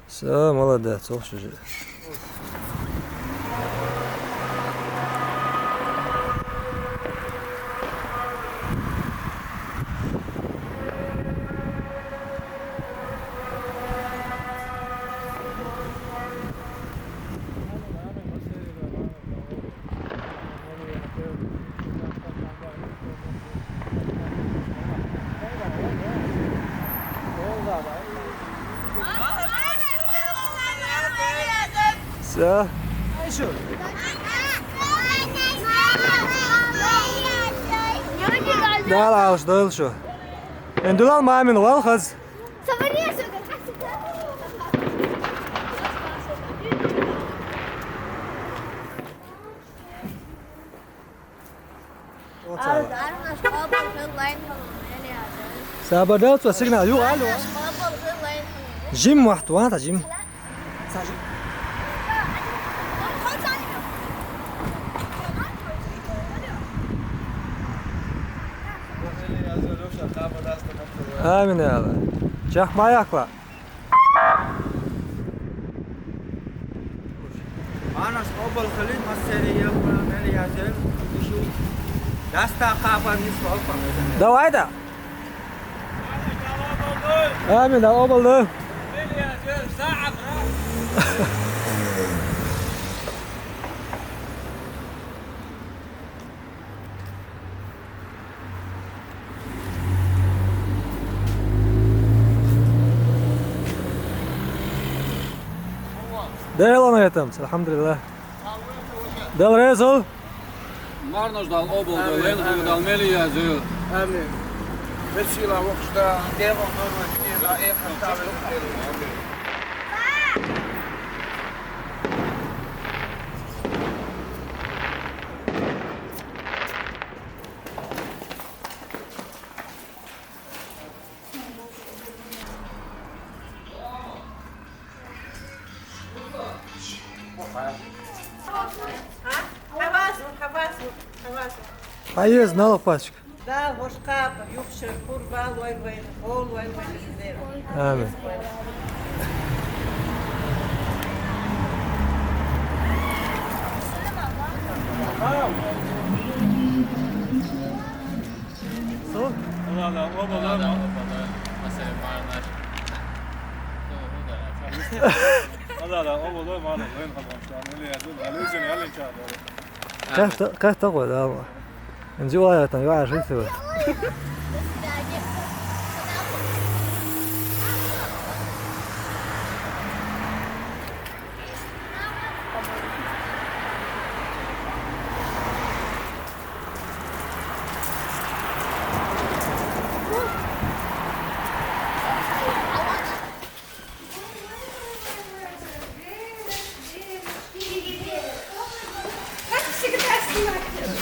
Все, молодец, ох, же. Все. Да, да, уж доел что. Эндулал мамин вал хаз. Sabar dah tu signal yuk alo. Jim waktu mana Jim? Amin ya Allah. Cak mayak pak. Anas obal khalid maseri ya meli yazil. Dasta kapan ni soal pak. Dah ada. Amin dah obal dah. Meli yazil saat. Değerli ona yetem, elhamdülillah. Del rezil. Marnos dal obol do len dal meli yazil. Amin. Vesila waqta devo norma ila ekhan tavel. Hayır, ne yapacak? Da hoşkap, yukşır, kurba, loy loy, ol loy loy izlerim. Amin. So? Allah obol da. Masel marnar. Allah obol da marnar. Len khabar. Meli yazil. Aluzun yalin çağır. Kaç taqwa da Allah. Inji wayatan yo ashaytu.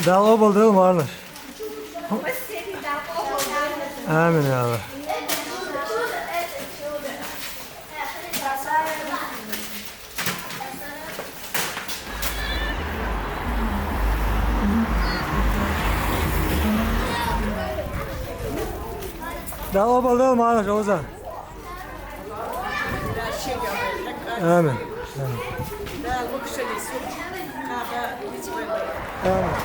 Da obal değil mi Arnaş? Amin ya Allah. Da obal değil mi Arnaş Ozan? Amin. Da lukşali su, kada hiç böyle. Amin.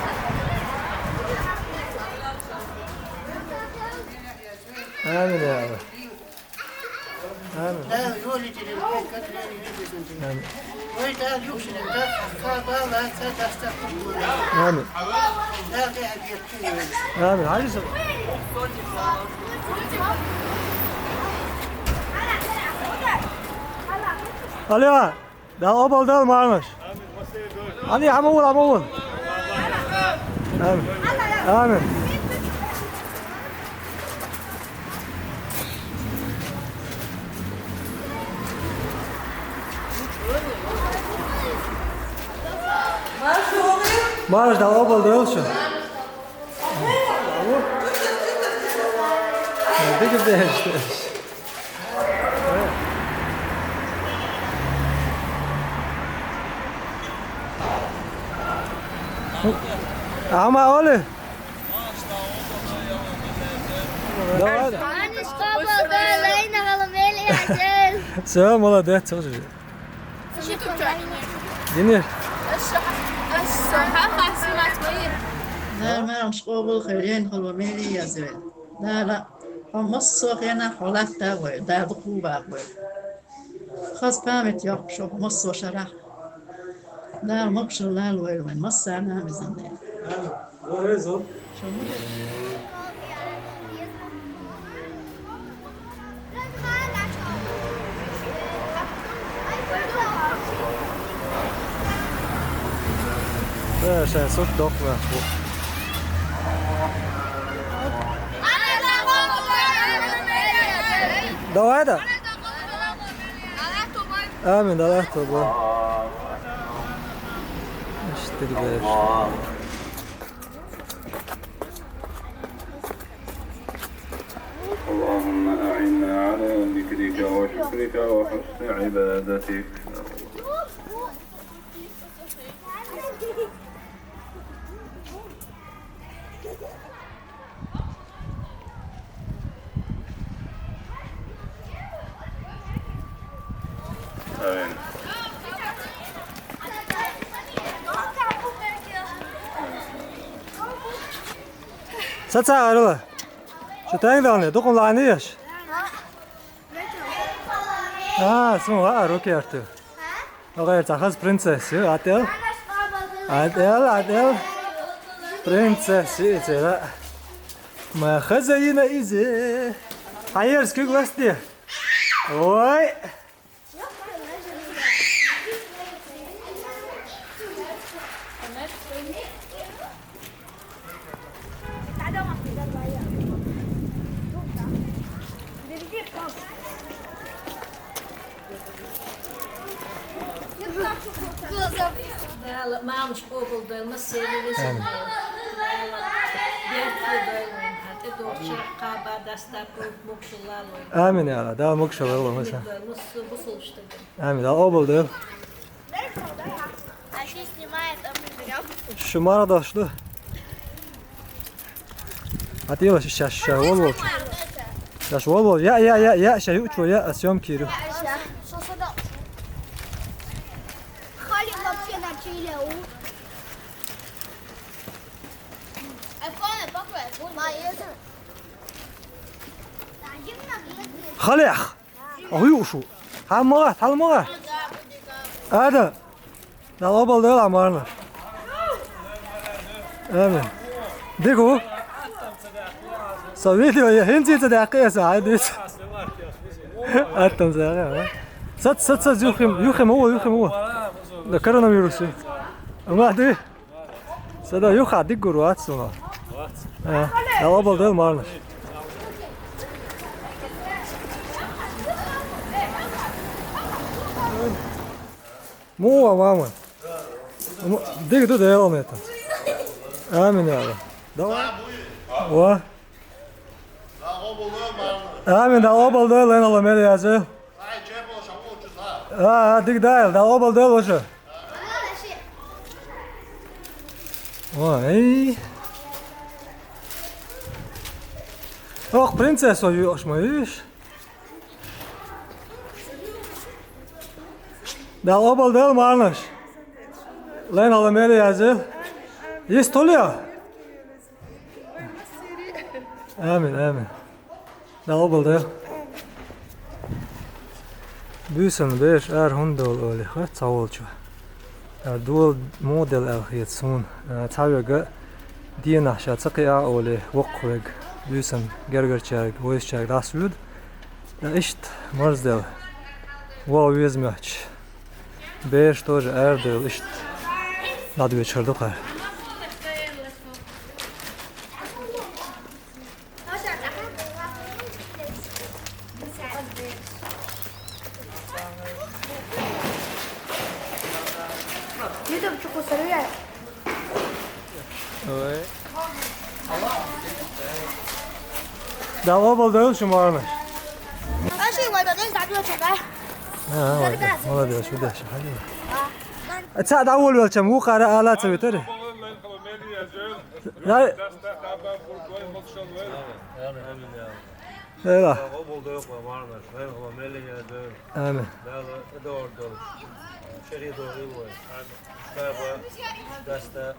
Amin ya Allah. Amin. Da yol içelim, katları yürüsün. Amin. Oy da yukşali, da kada la sa dasta kurdu. Amin. Da gayet Amin. Hayırlısı. Aliya, da obal değil mi Arnaş? Ali amul. Amin. Amin. Marş da obal değil şu. Ne güzel işte. Ama öyle. Давай. Все, молодець, це вже. Дінір. لا ما مش قابل خيرين خلوا ميلي يا زين لا لا هم مصر هنا حالات تاوي دا دخوبة خاص قامت يقشوا مصر شرح لا مقشر لا الويل من مصر أنا مزنين ده عشان صوت ضخم فوق. ده واحدة. آمين ده لحظة بقى. اشتري بقى. اللهم أعنا على ذكرك وشكرك وحسن عبادتك. آمين. ساتسا أروى. شو تاني دوكم لعنيش. اسمه روكي أرتو. أوكي تأخذ برنسس يو أديل. أديل. برنسس يو ما خزينا إيزي. هاير سكوك وستي. أوي. ما مش قابل ده مسيري لسه آمين يا الله ده مكشر والله مثلا آمين ده أبل ده شو مرة شو هتيجي شاش والله شاش والله يا شيء شو يا أسيوم كيلو خليخ أهيو شو هالمرة هذا ده أبل ده عمرنا آمين ديكو سويتي يا هنتي تدعي ساعدت أتم زاغي ست يخم هو ده كورونا فيروس ما ده سدا يخ ديك جروات سونا ده أبل ده عمرنا مو ماما ديك ده يوم يتا آمين يا الله ده و آمين ده أبل ده لين الله ملي يازل ديك ده أبل ده وشو واي أخ برنسس ويو أش ما إيش ده أبل ده مارنش لين الله ملي يازل يستوليا آمين ده أبل ده بيسن بيش هندول أولي خد صوول شو دول موديل أخيط سون تاوية دينا شا تقيا أولي وقوغ بيسن جرجر شاك ويس شاك راسود إشت مرزدل واو ويزمحش بيش توج أردل إشت نادوية شردقه ده أبل ده شو مارنش والله ده شو ده شو حلو تساعد أول ولا كم هو قارئ آلات سوي ترى لا Eyvah. O buldu yok mu varmış. Ben o melliye de. Amin. Daha doğru. Şeriye doğru bu. Kitaba dasta.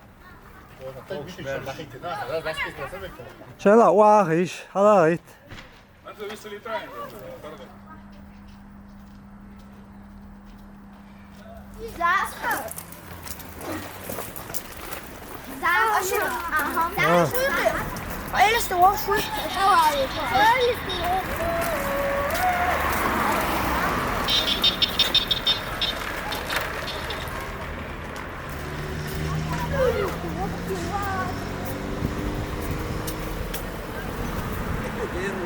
Şöyle vahiş. Hala git. انت بس اللي تعين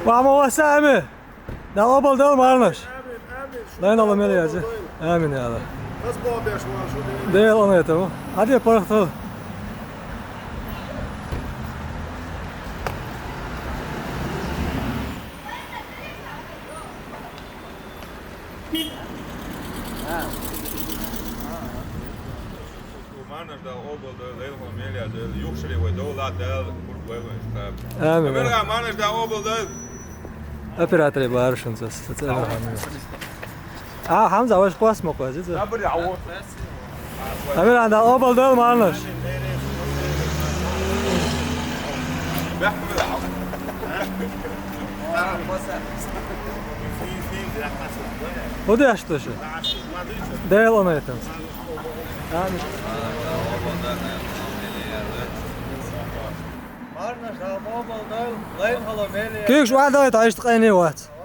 Vamos Sami. Da obal del marnaş. Lan Allah mele yazı. Amin ya Allah. بس بابي شوي شو Değil ona yeter bu. Hadi yaparak tamam. معنا ده اوبل ده ليلهم ميليا ده يخشري ودولة ده كل وين Amin. بنرجع معنا ده اوبل ده Operatöre bağırışın söz. Aa Hamza hoş kuas mı kuas? قبل يعوض Amin anda obal del marnaş. بيحكم العوض O da yaşlı şu. Değil ona yeter. Amin. Varmış da bol da. Layın hala melliye. Köyük şu anda yeter açtık en iyi vaat.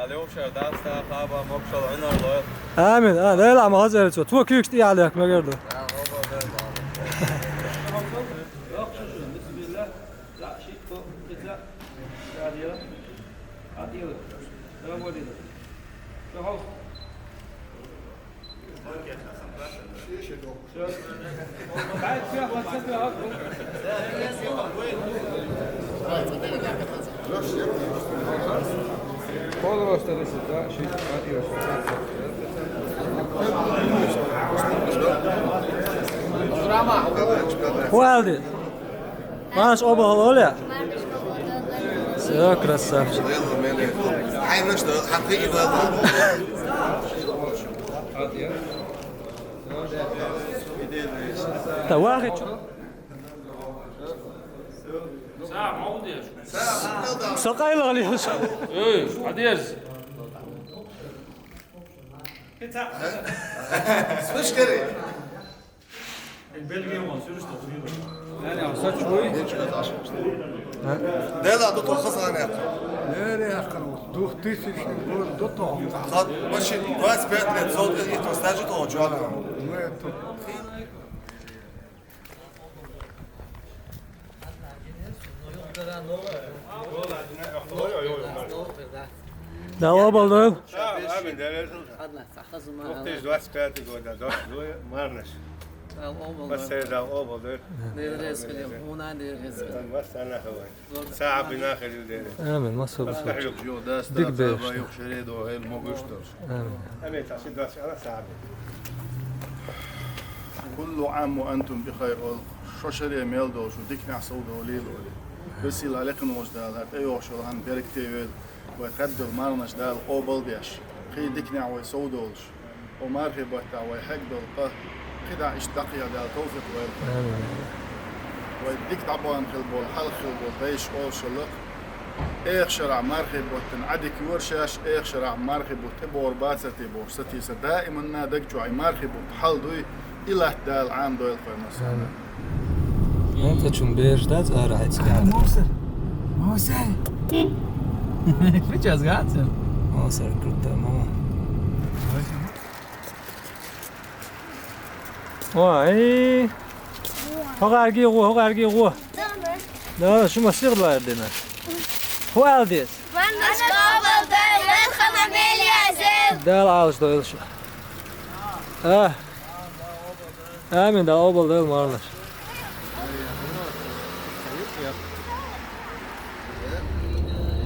اليوم شهر داستا قابا مبشر عنا الله. Amin. Ha değil ama hazır et. Tu köyük diye alyak mı gördün? Ko geldi? Marnaş obal öyle. Все, красавчик. عين نشتغل حقيقي بهذا Da واحد. Sakayla alıyorsun. مشكلة ده لا دكتور خاصة أنا خد ماشي كويس بيت صوت يتوستاجت أو جوانا Da obal değil. امن ده وقتش دواس بياتي ولا ده مارنش بس ده اوبل ده بس انا هو ساعة بناخر الدير Amin. Nasıl bu? جو داس ديك بيش. يخشريد وهي الموجشتر Amin. امين تعشي دواس انا ساعة كل عام وأنتم بخير شوشري ميل دول شو ديكنا سود وليل ولي بس إلى لكن وش دال هات أيوة شو هن بيرك تيول وتقدر مارنش دال قبل بيش خي ديكنا ويسود ولش ومارخي بحتا ويحق دول قه كده اشتقيا دال توفيق ويل Amin. ويديك طبعا خلبول حل خلبول بيش أول شلق إيش شرع مارخي بوتن عدك ورشاش إيش شرع مارخي بوت بور باسة بور ستي دائما نادك شو مارخي بوت حل دوي إلى دال عام دويل قيمة انت شو مبيش ده زهر عيد سكان. Сейчас гаться. موسر كرتا ماما. واي. هو قارجي غو. لا شو ما صير لا يدنا. هو الديس. Varnaş kabal değil, ben kana meliyazım. دال عاوز ده شو. Amin da obal değil marlar.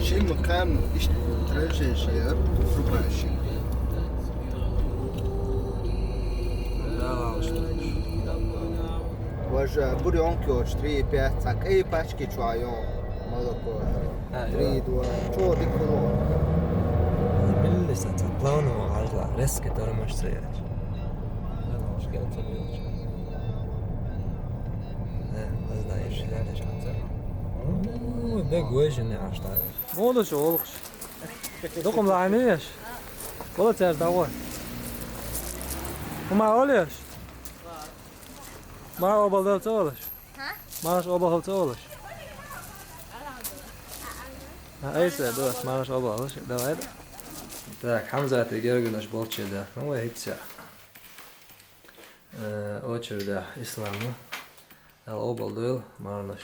شيء مكان ترجع شيء ربع شيء وجه بريون كيوش 3 5 اي باشكي شويون مالكو تريد وشو ديك من لسه تطلعنا وعجلة ريسك ترى مش سيئة هذا مشكلة تبيض بس ده يشيل على شانسر ده جويش إني عشتها مولش أولش دقم لعنيش ولا تعرف دعوة وما أوليش ما أبغى ده تولش ماش أبغى تولش أيسا دوت ماش أبغى ده هذا Так, Hamza Тегергунаш Болчеда. Ну, это очередь исламу. Обалдел Марнаш.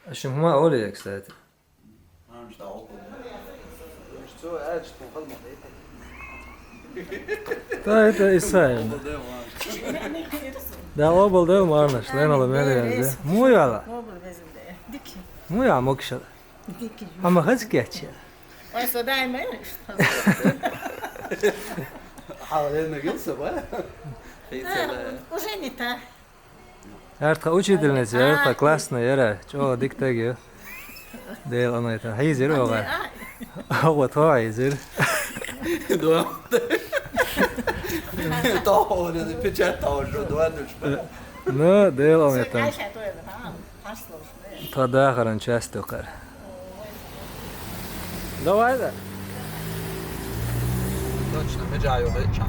А что мы оли, кстати? Да, это Исаев. Да, обалдел Марнаш. Лена Ламелия. Муяла. Муя мокшал. А мы хоть Oysa daima işte. حوالينا قصة بقى Уже не та. Эртха учительница, эртха классная, эра. Чё, диктаги. Дел она это. Хайзер ога. Ага, то хайзер. Då då det pechattar så då är det Ну, дел она это. Ayşe doydu ha. Aslı. Тогда харан часто кар. Давай да. точно меджаю веча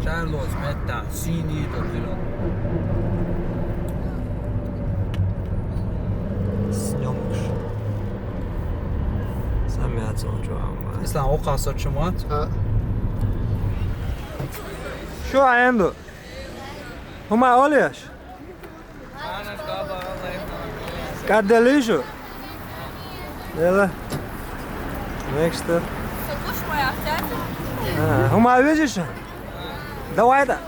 Чарлоз мета синий дорвило Снёмш. Сами отзывчу. İslam o kasar çumat Şu عنده. هما أوليش. Каделижу. Дела. Next. Huma видишь? Давай да.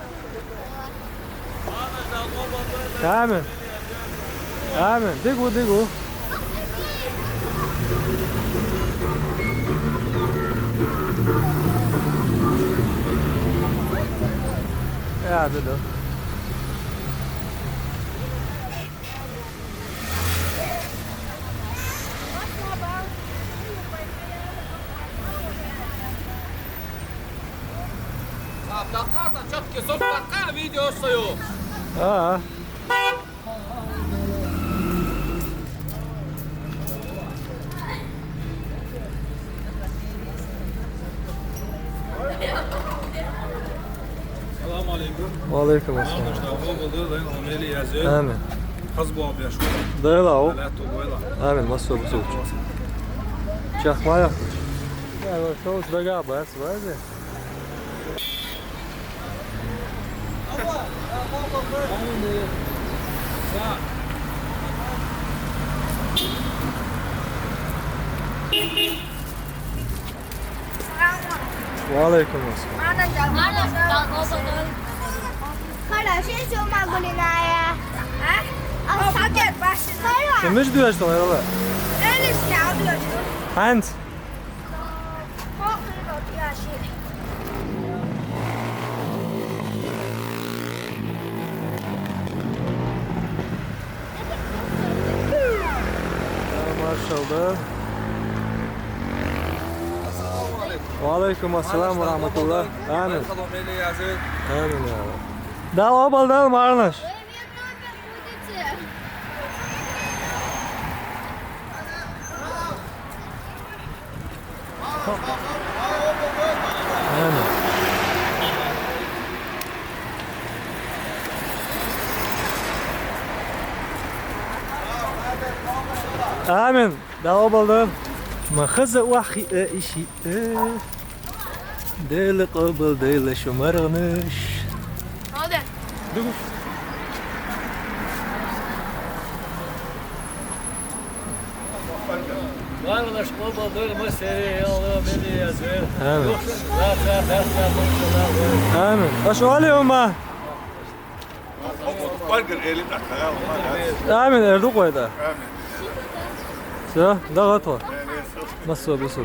Амин. Амин. Дигу, дигу. Ja, det då. Aa. Selam aleyküm. Aleyküm assalam. Arkadaşlar bu buldu da ameli yazıyor. Amin. Kaz bu abi şu. Dayla o. Hala to boyla. Amin. Masuk masuk. Çakmaya. Ya bu şu daga bas var ya. Aleyküm assalam. Hala şey söyleme Gulina'ya. Ha? Saket başına. Sen mi diyorsun öyle? Öyle şey alıyorsun. Hans. Korkuyor ya şey. Maşallah. Aleyküm assalam ve rahmetullah. Amin. Amin ya. Da obal da marnaş. Amin. Amin. Da obal da. ما خزق واخي اشي ديل قبل ديل شو مرغنش Hadi. دوش Varmış baba böyle mesele Allah beni yazıyor. آمين Zaten آمين أشو عليهم ما Farkın elin akara. آمين أردوك ويدا سا ضغط هو بس هو بس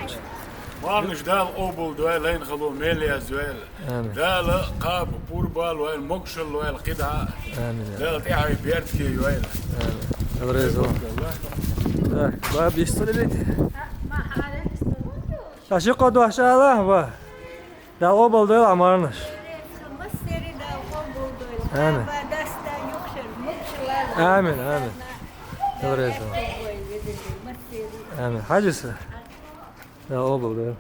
Varnish dal obul duel lein khalo melia zuel. آمين دال قاب بوربال وين مقشل وين قدعة. آمين دال تعب بيرتكي وين. آمين الرزق так баб историлите Taşı kodu aşağıda var. Da o buldu amarmış. Amin. Amin, amin. Doğru. Amin. Hacısı. Da o buldu.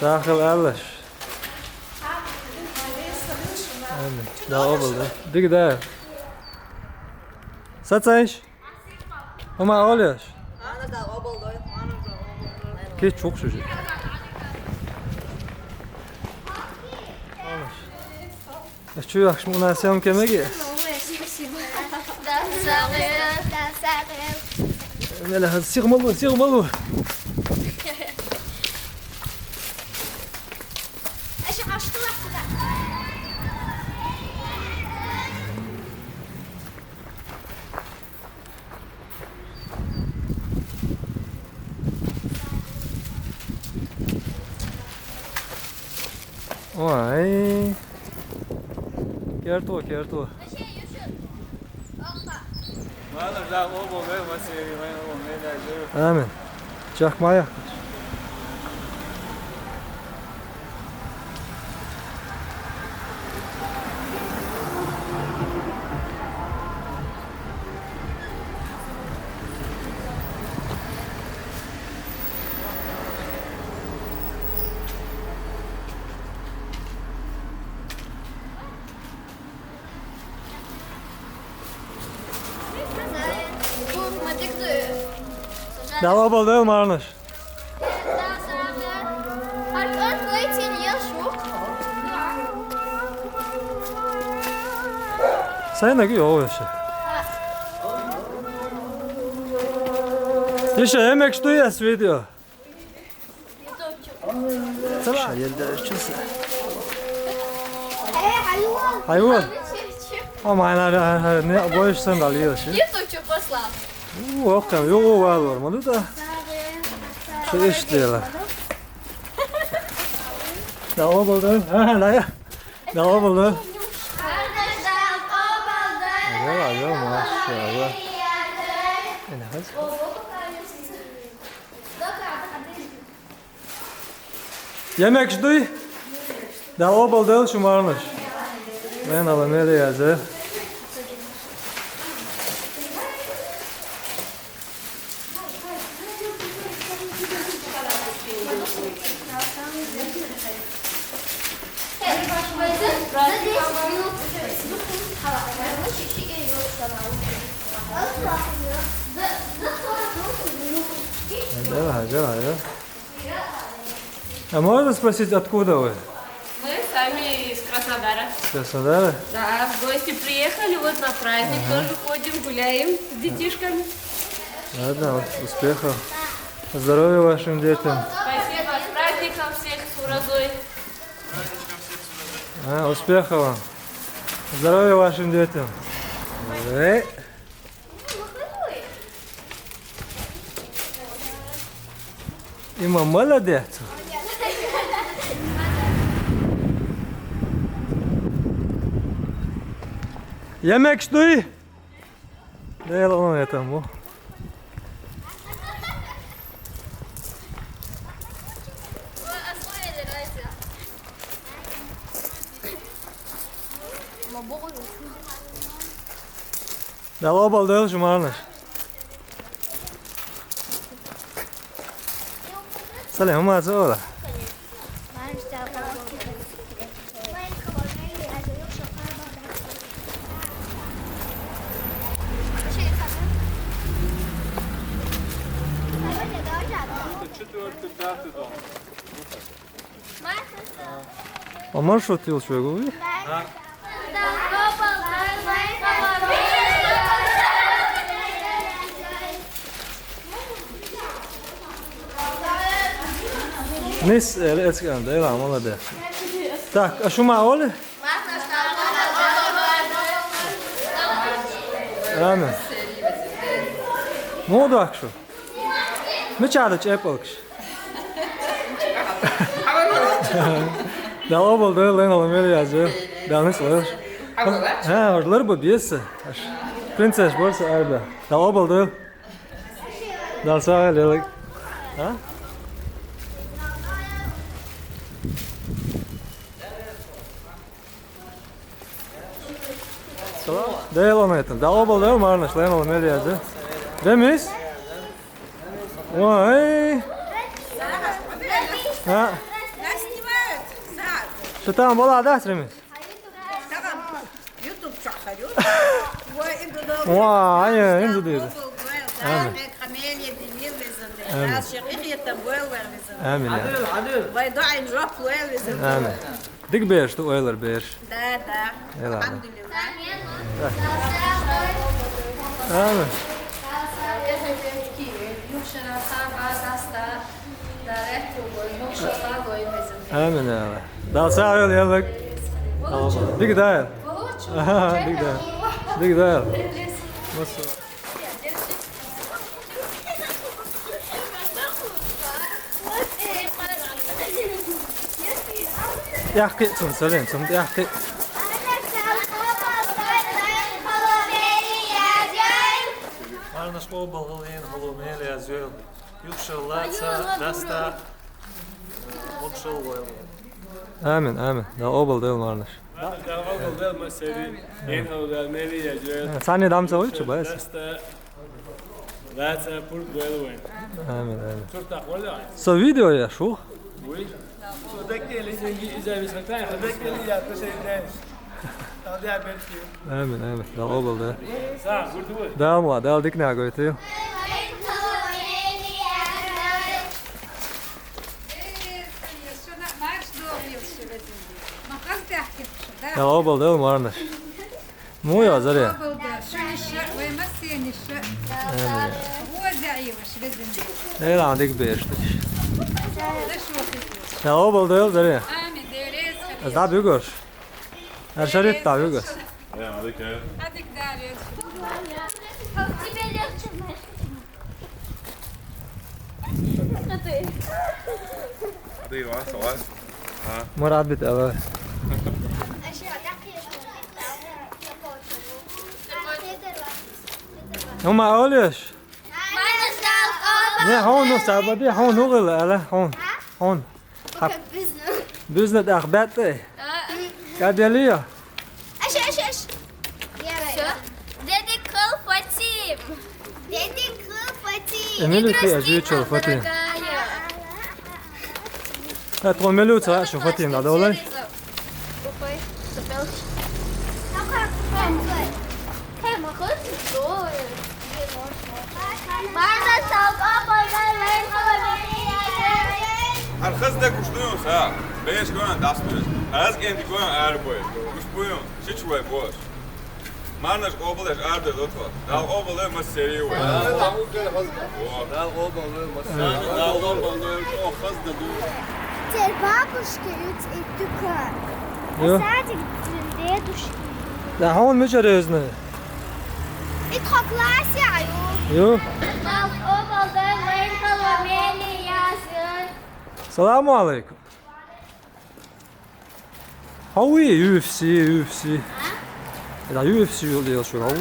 Dahil Allah. Amin. Da o buldu. Dik da. Satış. Ama oluyor. Ki çok sıcak. Şu akşam ona sen kime gel? Öyle hadi sigmalı, sigmalı. Ой. Kerto, kerto. Amin. Çakmaya. Dava baldı marnış. Sen ne giyiyor yaşa? Yaşa yemek şu ya video. Tamam. Yerde çıksın. Hayvan. Ama ne boyuşsan da alıyorsun. YouTube послал. Okey, yok var olmadı da. Şey işliyorlar. Dava buldu. Ha, la ya. Dava buldu. Ya, ya maşallah. Ne hadi. Yemek şuy. Dava buldu şu marmış. Ben alayım öyle yazı. Да. А можно спросить, откуда вы? Мы сами из Краснодара. С Краснодара? Да, в гости приехали, вот на праздник тоже ходим, гуляем с детишками. Ладно, вот, успехов. Здоровья вашим детям. Спасибо, с праздником всех, с уродой. Успехов вам. Здоровья вашим детям. Има молодец. Yemek şuy. Değil onu yetem bu. Da lobal değil şu marnış. Selam mazı ola. А маршрут ты что говоришь? Nis, это да, ела, молодец. Так, а что маоли? Amin. Ne oldu akşam? Müçadıç epolkş. Da obal da lan olmalı yazıyor. Da nasıl? Ha, oralar bu biyesi. Prenses burası arada. Da obal da. Da sağ lelik. Ha? Değil olmayatın. Da obal da marnaş lan olmalı yazıyor. Demiş? Vay. Ha? Что там была, да, стримит? YouTube çakıyor. Bu imdo Vay, imdo değil. Amin. Kamelya dinil vezinde. Ya şirketten bu el vermesin. Amin. Vay daim rap bu el vezinde. Amin. Dik beş, tu oylar beş. Da. Elhamdülillah. Amin. Amin ya. Da sağ ol yalak. Dik değil. Aha, dik değil. Dik değil. Nasıl? Yahki tun söyleyeyim, tun yahki. Marnaş obal yen holomeli yazıyor. Yukşallatsa dasta mokşal koyalım. Amin, amin. Da obal değil marnaş. Da obal değil meseri. Yen holomeli yazıyor. Sen ne damsa oyun çubuğu? Dasta Latsa purt koyalım. Amin, amin. Turtak var ya. So video ya şu. Oui. Sodakeli izah bisaktan. Sodakeli ya teşekkür. Hadi belki. Amin, amin. Da obal da. Sağ, vurdu bu. Da mı? Da dik ne koyuyor? Da obal değil marnaş. Mu yazar ya. Ne lan dik beş. Da obal değil der ya. Da büyük. Her şey da büyük. Ja, hadi gel. Hadi gidelim. Hadi var, var. Murat bit evet. Ama oluyor. Ne hon no sabadi hon no gala hon. Hon. Bizne de akbat. Kadeliyor. Dedi kıl Fatim. Dedi kıl Fatim. Emeli ki acı çok Fatim. Ha tromelu ça şu Fatim da olay. Arkadaş da kuşluyoruz ha. Beş koyan dasmıyoruz. Az kendi koyan ağır boy. Kuş boyun. Şiç boy boş. Marnaş obalaş ağırdır lütfen. Dal obalı mas seriyor. Dal obalı mas. Dal obalı o hız da dur. Der babuške jut i tukar. Jo. Sad je duš. Da hon müçer özne. Ik koklas ya yo. Yo. Dal obalda len halomeli yazıyor. Selamun aleyküm. Havi UFC. Da UFC oluyor şu havi.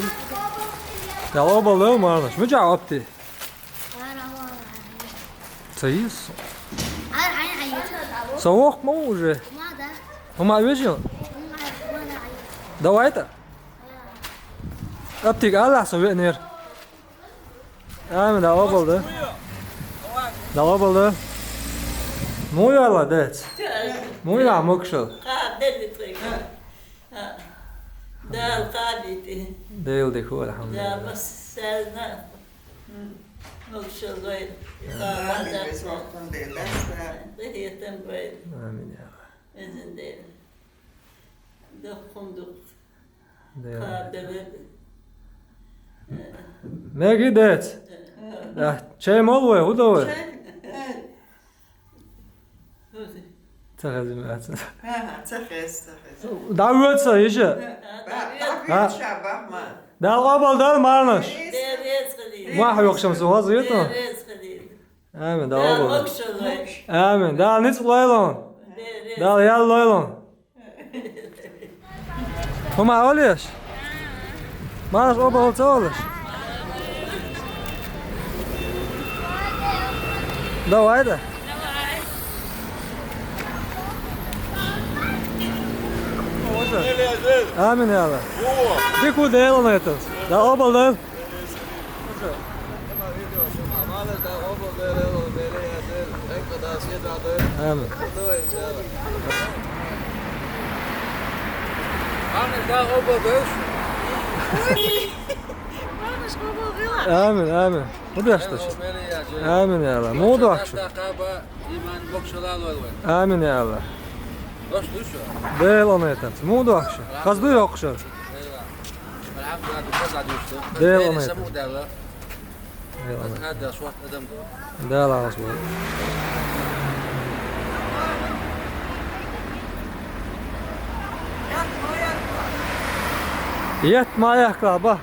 Da obalı marnaş. Müçer apti. Sayız. Soğuk mu уже? Huma öjü. Давай это. Aptik Allah souvenir. Amin da obaldı. Da obaldı. Moyala det. Moyala mokşal. Dal qaditi. Değil de kul alhamdulillah. Ya bas serna. Nokşal böyle. Yetem böyle. Amin ya. Ezinde. Dokunduk. Değil. Kadere. Ne gidet? Ya çay mı oluyor? O da var. Takazim atın. Davet sayışı. Ha. Da obal da marnaş. Deriz qadid. Ma yok şamsı vaziyet mi? Deriz qadid. Amin, daha oldu. Amin, daha niç loylon. Daha yal loylon. Homa oluyor. Manas oba olsa olur. Давай да. Amin ya Allah. Diku değil ona yeter. Da oba değil. Amin. Amin, amin. Bu da işte. Amin ya Allah. Modu akşam. Amin ya Allah. Değil ona yeter. Modu akşam. Kaz duyu akşam. Değil ona yeter. Değil ağız bu. Yetme ayakla bak.